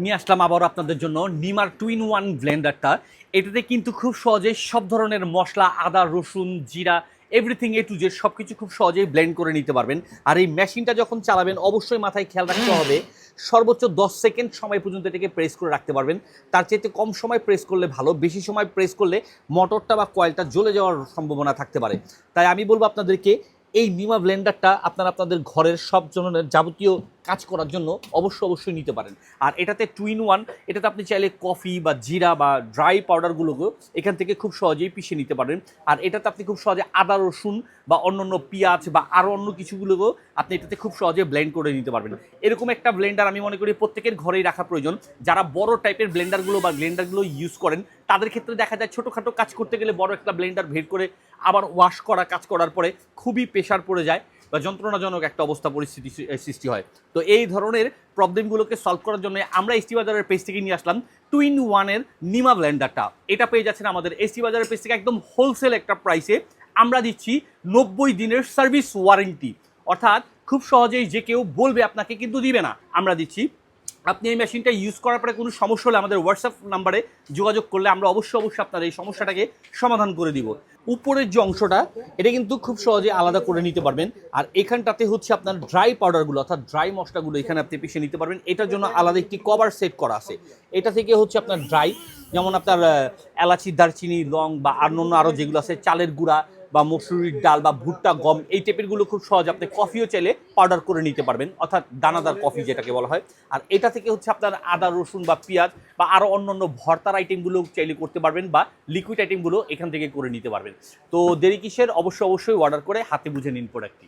নিয়ে আসলাম আবারও আপনাদের জন্য নিমার টুইন ওয়ান ব্লেন্ডারটা। এটাতে কিন্তু খুব সহজে সব ধরনের মশলা, আদা, রসুন, জিরা, এভরিথিং এ টু জেড সব কিছু খুব সহজেই ব্লেন্ড করে নিতে পারবেন। আর এই মেশিনটা যখন চালাবেন অবশ্যই মাথায় খেয়াল রাখতে হবে সর্বোচ্চ 10 সেকেন্ড সময় পর্যন্ত এটাকে প্রেস করে রাখতে পারবেন। তার চাইতে কম সময় প্রেস করলে ভালো, বেশি সময় প্রেস করলে মোটরটা বা কয়েলটা জ্বলে যাওয়ার সম্ভাবনা থাকতে পারে। তাই আমি বলবো আপনাদেরকে এই নিমা ব্লেন্ডারটা আপনারা আপনাদের ঘরের সব ধরনের যাবতীয় কাজ করার জন্য অবশ্যই নিতে পারেন। আর এটাতে টুইন ওয়ান, এটাতে আপনি চাইলে কফি বা জিরা বা ড্রাই পাউডারগুলোকেও এখান থেকে খুব সহজেই পিষে নিতে পারেন। আর এটাতে আপনি খুব সহজে আদা, রসুন বা অন্যান্য পেঁয়াজ বা আরও অন্য কিছুগুলোকেও আপনি এটাতে খুব সহজে ব্লেন্ড করে নিতে পারবেন। এরকম একটা ব্লেন্ডার আমি মনে করি প্রত্যেকের ঘরেই রাখা প্রয়োজন। যারা বড় টাইপের ব্লেন্ডারগুলো বা ব্লেন্ডারগুলো ইউজ করেন তাদের ক্ষেত্রে দেখা যায় ছোটোখাটো কাজ করতে গেলে বড় একটা ব্লেন্ডার বের করে আবার ওয়াশ করা, কাজ করার পরে খুবই প্রেশার পড়ে যায় বা যন্ত্রণাজনক একটা অবস্থা পরিস্থিতি সৃষ্টি হয়। তো এই ধরনের প্রবলেমগুলোকে সলভ করার জন্য আমরা এসটি বাজারের পেজ থেকে নিয়ে আসলাম টুইন ওয়ানের নিমা ব্লেন্ডারটা। এটা পেয়ে যাচ্ছেন আমাদের এসটি বাজারের পেজ থেকে একদম হোলসেল একটা প্রাইসে। আমরা দিচ্ছি 90 দিনের সার্ভিস ওয়ারেন্টি, অর্থাৎ খুব সহজেই যে কেউ বলবে আপনাকে কিন্তু দিবে না, আমরা দিচ্ছি। আপনি এই মেশিনটা ইউজ করার পরে কোনো সমস্যা হলে আমাদের হোয়াটসঅ্যাপ নাম্বারে যোগাযোগ করলে আমরা অবশ্যই আপনার এই সমস্যাটাকে সমাধান করে দিব। উপরের যে অংশটা এটা কিন্তু খুব সহজে আলাদা করে নিতে পারবেন। আর এখানটাতে হচ্ছে আপনার ড্রাই পাউডারগুলো অর্থাৎ ড্রাই মশলাগুলো এখানে আপনি পিষে নিতে পারবেন। এটার জন্য আলাদা একটি কভার সেট করা আছে। এটা থেকে হচ্ছে আপনার ড্রাই, যেমন আপনার এলাচি, দারচিনি, লং বা অন্য আরও যেগুলো আছে, চালের গুঁড়া বা মসুরির ডাল বা ভুট্টা, গম, এই টাইপেরগুলো খুব সহজ আপনি কফিও চাইলে পাউডার করে নিতে পারবেন, অর্থাৎ দানাদার কফি যেটাকে বলা হয়। আর এটা থেকে হচ্ছে আপনার আদা, রসুন বা পেঁয়াজ বা আরও অন্যান্য ভর্তার আইটেমগুলো চাইলে করতে পারবেন বা লিকুইড আইটেমগুলো এখান থেকে করে নিতে পারবেন। তো দেরি কিসের, অবশ্যই অর্ডার করে হাতে বুঝে নিন প্রোডাক্টটি।